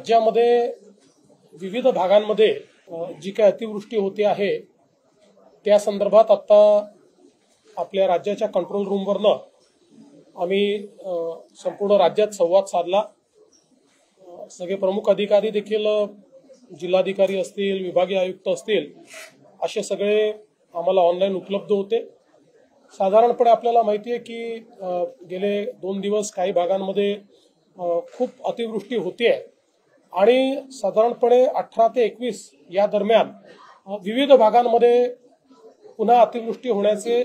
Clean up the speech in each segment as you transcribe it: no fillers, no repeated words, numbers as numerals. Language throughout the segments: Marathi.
राज्यामध्ये विविध भागांमध्ये जी काही अतिवृष्टी होते आहे त्या संदर्भात आता आपल्या राज्याच्या कंट्रोल रूमवरनं आम्ही संपूर्ण राज्यात संवाद साधला। सगळे प्रमुख अधिकारी देखील जिल्हाधिकारी असतील, विभागीय आयुक्त असतील, असे सगळे आम्हाला ऑनलाईन उपलब्ध होते। साधारणपणे आपल्याला माहिती आहे की गेले 2 दिवस काही भागांमध्ये खूप अतिवृष्टी होते आणि साधारणपणे 18 ते 21 या दरम्यान विविध भागांमध्ये पुन्हा अतिवृष्टी होण्याचे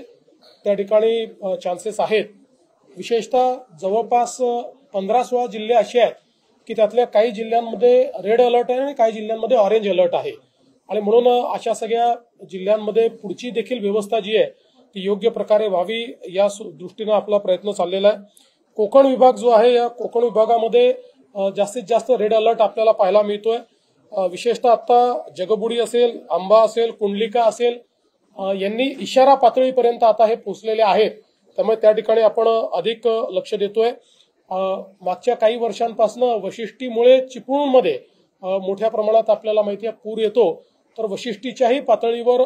त्या ठिकाणी चान्सेस आहेत। विशेषतः जवळपास 15-16 जिल्हे असे आहेत की त्यातल्या काही जिल्ह्यांमध्ये रेड अलर्ट आहे आणि काही जिल्ह्यांमध्ये ऑरेंज अलर्ट आहे आणि म्हणून अशा सगळ्या जिल्ह्यांमध्ये पुढची देखील व्यवस्था जी आहे ती योग्य प्रकारे व्हावी या दृष्टीने आपला प्रयत्न चाललेला आहे। कोकण विभाग जो आहे या कोकण विभागामध्ये जास्तीत जास्त रेड अलर्ट आपल्याला पाहायला मिळतोय। विशेषतः आता जगबुडी असेल, आंबा असेल, कुंडलिका असेल यांनी इशारा पातळीपर्यंत आता हे पोहोचलेले आहेत, त्यामुळे त्या ठिकाणी आपण अधिक लक्ष देतोय। मागच्या काही वर्षांपासून वशिष्ठीमुळे चिपळूणमध्ये मोठ्या प्रमाणात आपल्याला माहिती आहे पूर येतो, तर वशिष्ठीच्याही पातळीवर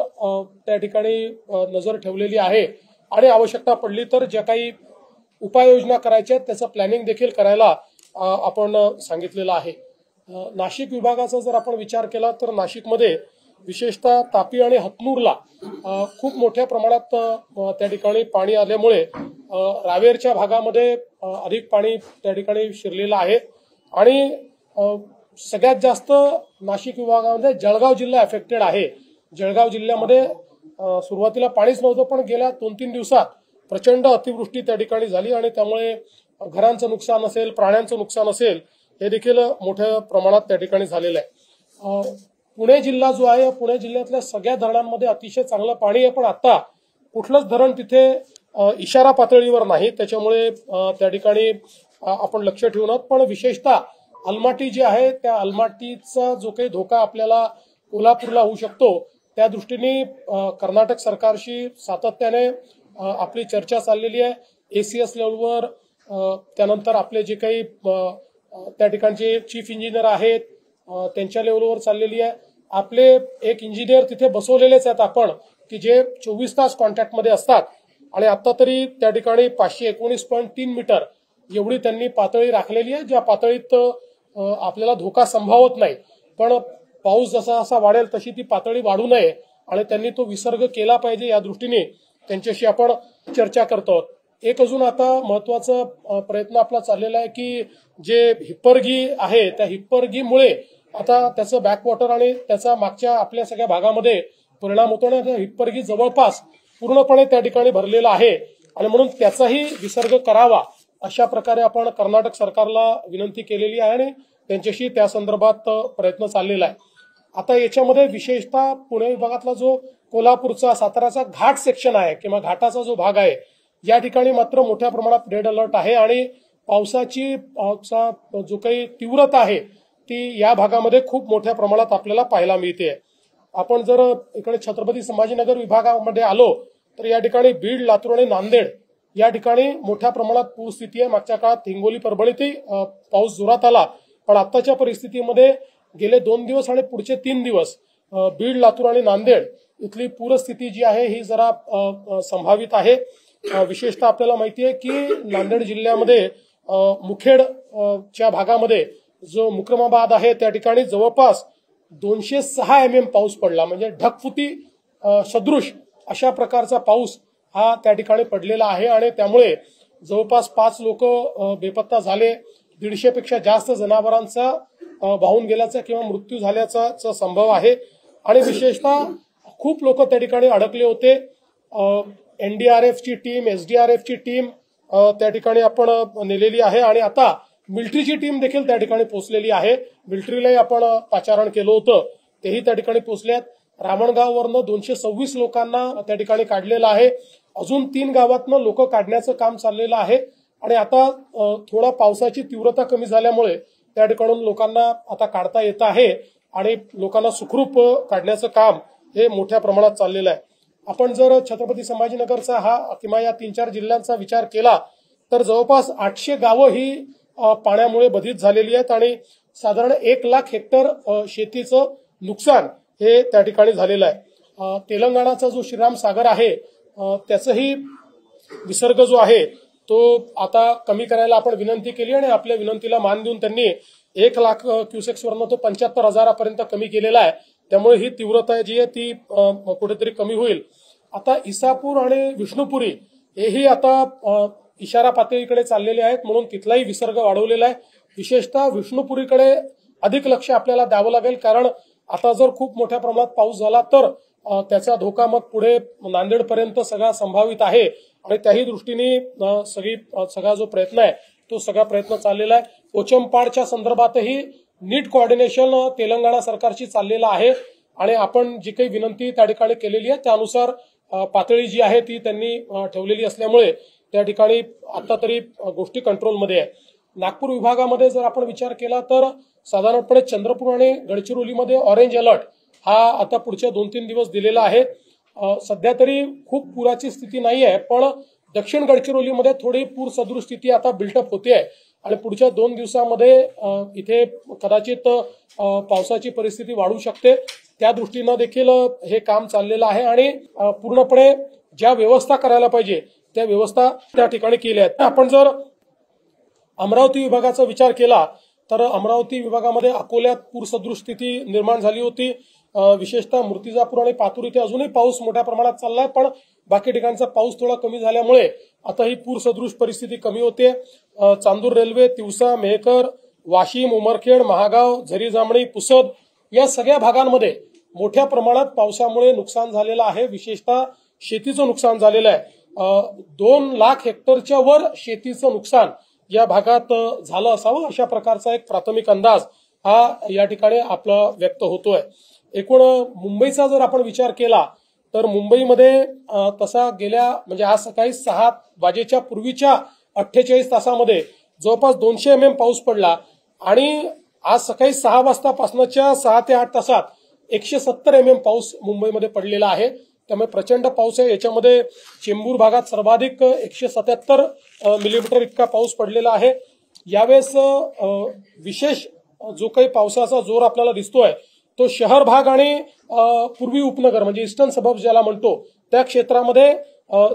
त्या ठिकाणी नजर ठेवलेली आहे आणि आवश्यकता पडली तर ज्या काही उपाययोजना करायच्या त्याचं प्लॅनिंग देखील करायला आपण सांगितलेलं आहे। नाशिक विभागाचा जर आपण विचार केला तर नाशिकमध्ये विशेषतः तापी आणि हतनूरला खूप मोठ्या प्रमाणात त्या ठिकाणी पाणी आल्यामुळे रावेरच्या भागामध्ये अधिक पाणी त्या ठिकाणी शिरलेलं आहे आणि सगळ्यात जास्त नाशिक विभागामध्ये जळगाव जिल्हा अफेक्टेड आहे। जळगाव जिल्ह्यामध्ये सुरुवातीला पाणीच नव्हतं, पण गेल्या 2-3 दिवसात प्रचंड अतिवृष्टी त्या ठिकाणी झाली आणि त्यामुळे घरांचं नुकसान असेल, प्राण्यांचं नुकसान असेल, हे देखील मोठ्या प्रमाणात त्या ठिकाणी झालेलं आहे। पुणे जिल्हा जो आहे, पुणे जिल्ह्यातल्या सगळ्या धरणांमध्ये अतिशय चांगलं पाणी आहे, पण आता कुठलंच धरण तिथे इशारा पातळीवर नाही, त्याच्यामुळे त्या ठिकाणी आपण लक्ष ठेवून आहोत। पण विशेषतः अलमाटी जी आहे त्या अलमाटीचा जो काही धोका आपल्याला कोल्हापूरला होऊ शकतो त्या दृष्टीने कर्नाटक सरकारशी सातत्याने आपली चर्चा चाललेली आहे। एसीएस लेवलवर, त्यानंतर आपले जे काही त्या ठिकाणचे चीफ इंजिनियर आहेत त्यांच्या लेवलवर चाललेली आहे। आपले एक इंजिनियर तिथे बसवलेलेच आहेत आपण की जे 24 तास कॉन्टॅक्टमध्ये असतात आणि आता तरी त्या ठिकाणी 519.3 मीटर एवढी त्यांनी पातळी राखलेली आहे, ज्या पातळीत आपल्याला धोका संभावत नाही, पण पाऊस जसा जसा वाढेल तशी ती पातळी वाढू नये आणि त्यांनी तो विसर्ग केला पाहिजे या दृष्टीने त्यांच्याशी आपण चर्चा करतो आहोत। एक अजून आता महत्वाचा प्रयत्न आपला चाललेला आहे की जे हिप्परगी आहे त्या हिप्परगीमुळे आता त्याचं बॅकवॉटर आणि त्याचा मागच्या आपल्या सगळ्या भागामध्ये परिणाम होतो आणि हिप्परगी जवळपास पूर्णपणे त्या ठिकाणी भरलेला आहे आणि म्हणून त्याचाही विसर्ग करावा अशा प्रकारे आपण कर्नाटक सरकारला विनंती केलेली आहे आणि त्यांच्याशी त्या संदर्भात प्रयत्न चाललेला आहे। आता याच्यामध्ये विशेषतः पुणे विभागातला जो कोल्हापूरचा साताराचा घाट सेक्शन आहे किंवा घाटाचा जो भाग आहे या ठिकाणी मात्र मोठ्या प्रमाणात रेड अलर्ट आहे आणि पावसाची जो काही तीव्रता आहे ती या भागामध्ये खूप मोठ्या प्रमाणात आपल्याला पाहायला मिळते। आपण जर इकडे छत्रपती संभाजीनगर विभागामध्ये आलो तर या ठिकाणी बीड, लातूर आणि नांदेड या ठिकाणी मोठ्या प्रमाणात पूरस्थिती आहे। मागच्या काळात हिंगोली, परभणीतही पाऊस जोरात आला, पण आताच्या परिस्थितीमध्ये गेले 2 दिवस आणि पुढचे 3 दिवस बीड, लातूर आणि नांदेड इथली पूरस्थिती जी आहे ही जरा संभावित आहे। विशेषतः आपल्याला माहिती आहे की नांदेड जिल्ह्यामध्ये मुखेडच्या भागामध्ये जो मुक्रमाबाद आहे त्या ठिकाणी जवळपास 206 mm पाऊस पडला, म्हणजे ढगफुटी सदृश अशा प्रकारचा पाऊस हा त्या ठिकाणी पडलेला आहे आणि त्यामुळे जवळपास 5 लोक बेपत्ता झाले, 150 पेक्षा जास्त जनावरांचा वाहून गेल्याचा किंवा मृत्यू झाल्याचा संभव आहे आणि विशेषतः खूप लोक त्या ठिकाणी अडकले होते। एनडीआरएफची टीम, एसडीआरएफची टीम त्या ठिकाणी आपण नेलेली आहे आणि आता मिलिटरीची टीम देखील त्या ठिकाणी पोहोचलेली आहे। मिलिटरीलाही आपण पाचारण केलं होतं, तेही त्या ठिकाणी पोहोचल्यात। रावणगाववरनं 226 लोकांना त्या ठिकाणी काढलेलं आहे, अजून 3 गावातनं लोक काढण्याचं काम चाललेलं आहे आणि आता थोडा पावसाची तीव्रता कमी झाल्यामुळे त्या ठिकाणून लोकांना आता काढता येत आहे आणि लोकांना सुखरूप काढण्याचं काम हे मोठ्या प्रमाणात चाललेलं आहे। आपण जर छत्रपती संभाजीनगरचा हा किंवा या 3-4 जिल्ह्यांचा विचार केला तर जवळपास 800 गावं ही पाण्यामुळे बाधित झालेली आहेत आणि साधारण 1,00,000 हेक्टर शेतीचं नुकसान हे त्या ठिकाणी झालेलं आहे। तेलंगणाचा जो श्रीराम सागर आहे त्याचाही विसर्ग जो आहे तो आता कमी करायला आपण विनंती केली आणि आपल्या विनंतीला मान देऊन त्यांनी 1,00,000 क्युसेक्सवरनं तो 75,000 कमी केलेला आहे। त्यामुळे ही तीव्रता जी आहे ती कुठेतरी कमी होईल। आता इसापूर आणि विष्णुपुरी हेही आता इशारा पातळीकडे चाललेले आहेत, म्हणून तिथलाही विसर्ग वाढवलेला आहे। विशेषतः विष्णुपुरीकडे अधिक लक्ष आपल्याला द्यावं लागेल, कारण आता जर खूप मोठ्या प्रमाणात पाऊस झाला तर त्याचा धोका मग पुढे नांदेडपर्यंत सगळा संभावित आहे आणि त्याही दृष्टीने सगळा जो प्रयत्न आहे तो सगळा प्रयत्न चाललेला आहे। पोचमपाडच्या संदर्भातही नीट कोऑर्डिनेशन तेलंगणा सरकारशी चाललेलं आहे आणि आपण जी काही विनंती त्या ठिकाणी केलेली आहे त्यानुसार पातळी जी आहे ती त्यांनी ठेवलेली असल्यामुळे त्या ठिकाणी आता तरी गोष्टी कंट्रोलमध्ये आहे। नागपूर विभागामध्ये जर आपण विचार केला तर साधारणपणे चंद्रपूर आणि गडचिरोलीमध्ये ऑरेंज अलर्ट हा आता पुढच्या 2-3 दिवस दिलेला आहे। सध्या तरी खूप पुराची स्थिती नाही आहे, पण दक्षिण गडचिरोलीमध्ये थोडी पूर सदृश स्थिती आता बिल्टअप होते आहे आणि पुढच्या 2 दिवसामध्ये इथे कदाचित पावसाची परिस्थिती वाढू शकते। त्या दृष्टीने देखील हे काम चाललेलं आहे आणि पूर्णपणे ज्या व्यवस्था करायला पाहिजे त्या व्यवस्था त्या ठिकाणी केल्या आहेत। आपण जर अमरावती विभागाचा विचार केला तर अमरावती विभागामध्ये अकोल्यात पूर सदृश स्थिती निर्माण झाली होती। विशेषतः मूर्तिजापूर आणि पातूर इथे अजूनही पाऊस मोठ्या प्रमाणात चाललाय, पण बाकी ठिकाणचा पाऊस थोडा कमी झाल्यामुळे आता ही पूर सदृश परिस्थिती कमी होते। चांदूर रेल्वे, तिवसा, मेहकर, वाशिम, उमरखेड, महागाव, झरी जामणी, पुसद या सगळ्या भागांमध्ये मोठ्या प्रमाणात पावसामुळे नुकसान झालेलं आहे। विशेषतः शेतीचं नुकसान झालेलं आहे। 2,00,000 हेक्टरच्या वर शेतीचं नुकसान या भागात झालं असावं अशा प्रकारचा एक प्राथमिक अंदाज हा या ठिकाणी आपला व्यक्त होतोय। एकूण मुंबईचा जर आपण विचार केला तर मुंबईमध्ये तसा गेल्या म्हणजे आज सकाळी 6 वाजेच्या पूर्वीच्या 48 तासामध्ये जवळपास 200 mm पाऊस पडला आणि आज सकाळी 6 वाजतापासूनच्या 6 ते 8 तासात 170 mm पाऊस मुंबईमध्ये पडलेला आहे। त्यामुळे प्रचंड पाऊस आहे। याच्यामध्ये चेंबूर भागात सर्वाधिक 177 मिलीमीटर इतका पाऊस पडलेला आहे। यावेळेस विशेष जो काही पावसाचा जोर आपल्याला दिसतोय तो शहर भाग आणि पूर्वी उपनगर म्हणजे ईस्टर्न सबर्ब्स ज्याला म्हणतो त्या क्षेत्रामध्ये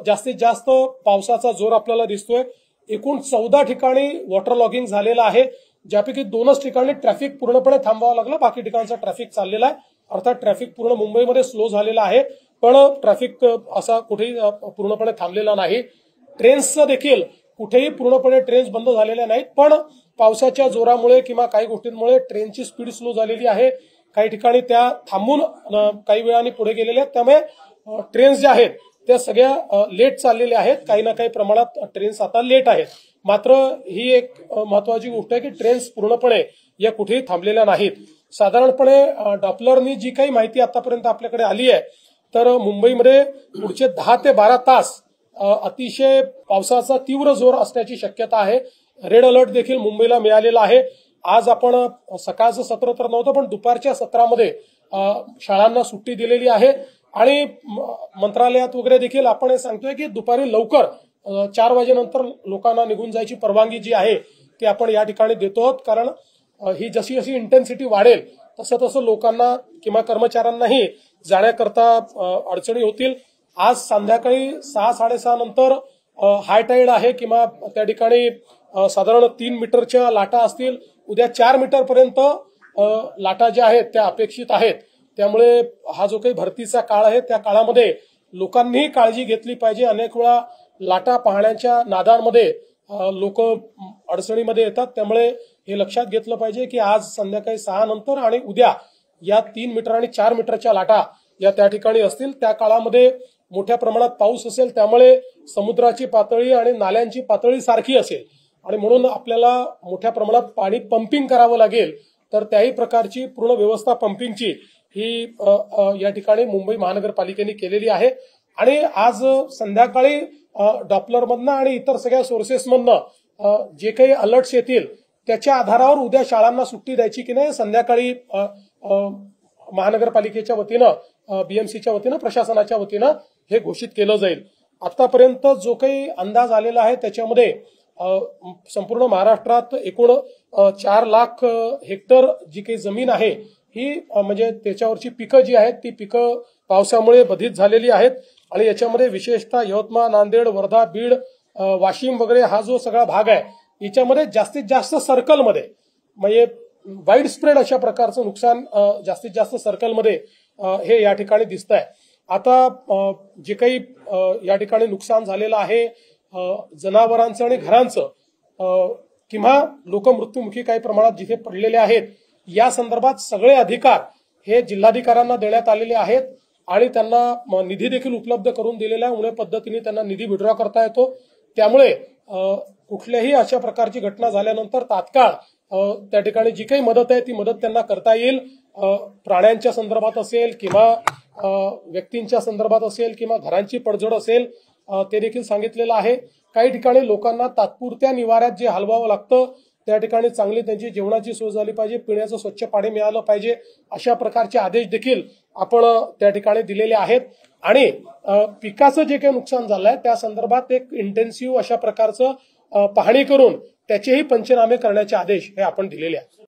जास्तीत जास्त पावसाचा जोर आपल्याला दिसतोय। एकूण 14 ठिकाणी वॉटर लॉगिंग झालेलं आहे, ज्यापैकी 2च ठिकाणी ट्रॅफिक पूर्णपणे थांबवावं लागलं, बाकी ठिकाणचा ट्रॅफिक चाललेला आहे। अर्थात ट्रॅफिक पूर्ण मुंबईमध्ये स्लो झालेला आहे, पण ट्रॅफिक असा कुठेही पूर्णपणे थांबलेला नाही। ट्रेन्सचं देखील कुठेही पूर्णपणे ट्रेन्स बंद झालेल्या नाहीत, पण पावसाच्या जोरामुळे किंवा काही गोष्टींमुळे ट्रेनची स्पीड स्लो झालेली आहे। काही ठिकाणी त्या थांबून काही वेळाने पुढे गेलेल्या आहेत, त्यामुळे ट्रेन्स ज्या आहेत त्या सगळ्या लेट चाललेल्या आहेत। काही ना काही प्रमाणात ट्रेन्स आता लेट आहेत। मात्र ही एक महत्वाची गोष्ट आहे की ट्रेन्स पूर्णपणे या कुठेही थांबलेल्या नाहीत। साधारणपणे डॉपलरनी जी काही माहिती आतापर्यंत आपल्याकडे आली आहे तर मुंबईमध्ये पुढचे 10 ते 12 तास अतिशय पावसाचा तीव्र जोर असण्याची शक्यता आहे। रेड अलर्ट देखील मुंबईला मिळालेला आहे। आज आपण सकाळचं सत्र तर नव्हतं, पण दुपारच्या सत्रामध्ये शाळांना सुट्टी दिलेली आहे आणि मंत्रालयात वगैरे देखील आपण हे सांगतोय की दुपारी लवकर 4 वाजेनंतर लोकांना निघून जायची परवानगी जी आहे ती आपण या ठिकाणी देतो आहोत, कारण ही जशी जशी इंटेन्सिटी वाढेल तसं तसं लोकांना किंवा कर्मचाऱ्यांनाही जाण्याकरता अडचणी होतील। आज संध्याकाळी 6-6:30 नंतर हाय टाईड आहे किंवा त्या ठिकाणी साधारण 3 मीटरच्या लाटा असतील। उद्या 4 मीटरपर्यंत लाटा ज्या आहेत त्या अपेक्षित आहेत। त्यामुळे हा जो काही भरतीचा काळ आहे त्या काळामध्ये लोकांनीही काळजी घेतली पाहिजे। अनेक वेळा लाटा पाहण्याच्या नादामध्ये लोक अडचणीमध्ये येतात, त्यामुळे हे लक्षात घेतलं पाहिजे की आज संध्याकाळी 6 नंतर आणि उद्या या 3 मीटर आणि 4 मीटरच्या लाटा या त्या ठिकाणी असतील। त्या काळामध्ये मोठ्या प्रमाणात पाऊस असेल, त्यामुळे समुद्राची पातळी आणि नाल्यांची पातळी सारखी असेल आणि म्हणून आपल्याला मोठ्या प्रमाणात पाणी पंपिंग करावं लागेल। तर त्याही प्रकारची पूर्ण व्यवस्था पंपिंगची ही या ठिकाणी मुंबई महानगरपालिकेने केलेली आहे आणि आज संध्याकाळी डॉपलरमधनं आणि इतर सगळ्या सोर्सेसमधनं जे काही अलर्ट्स येतील त्याच्या आधारावर उद्या शाळांना सुट्टी द्यायची की नाही संध्याकाळी महानगरपालिकेच्या वतीनं बीएमसीच्या वतीनं प्रशासनाच्या वतीनं हे घोषित केलं जाईल। आतापर्यंत जो काही अंदाज आलेला आहे त्याच्यामध्ये संपूर्ण महाराष्ट्रात एकूण 4 लाख हेक्टर जी काही जमीन आहे ही म्हणजे त्याच्यावरची पिकं जी आहेत ती पिकं पावसामुळे बाधित झालेली आहेत आणि याच्यामध्ये विशेषतः यवतमाळ, नांदेड, वर्धा, बीड, वाशिम वगैरे हा जो सगळा भाग आहे याच्यामध्ये जास्तीत जास्त सर्कलमध्ये म्हणजे वाईड स्प्रेड अशा प्रकारचं नुकसान जास्तीत जास्त सर्कलमध्ये हे या ठिकाणी दिसत आहे। आता जे काही या ठिकाणी नुकसान झालेलं आहे जनावरांचं आणि घरांचं किंवा लोक मृत्युमुखी काही प्रमाणात जिथे पडलेले आहेत या संदर्भात सगळे अधिकार हे जिल्हाधिकाऱ्यांना देण्यात आलेले आहेत आणि त्यांना निधी देखील उपलब्ध करून दिलेला आहे। उणे पद्धतीने त्यांना निधी विड्रॉ करता येतो। त्यामुळे कुठल्याही अशा प्रकारची घटना झाल्यानंतर तात्काळ त्या ठिकाणी जी काही मदत आहे ती मदत त्यांना करता येईल। प्राण्यांच्या संदर्भात असेल किंवा व्यक्तींच्या संदर्भात असेल किंवा घरांची पडझड असेल ते देखील सांगितलेलं आहे। काही ठिकाणी लोकांना तात्पुरत्या निवाऱ्यात जे हलवावं लागतं त्या ठिकाणी चांगली त्यांची जेवणाची सोय झाली पाहिजे, पिण्याचं स्वच्छ पाणी मिळालं पाहिजे, अशा प्रकारचे आदेश देखील आपण त्या ठिकाणी दिलेले आहेत। आणि पिकाचं जे काही नुकसान झालंय त्या संदर्भात एक इंटेन्सिव्ह अशा प्रकारचं पाहणी करून त्याचेही पंचनामे करण्याचे आदेश हे आपण दिलेले आहेत।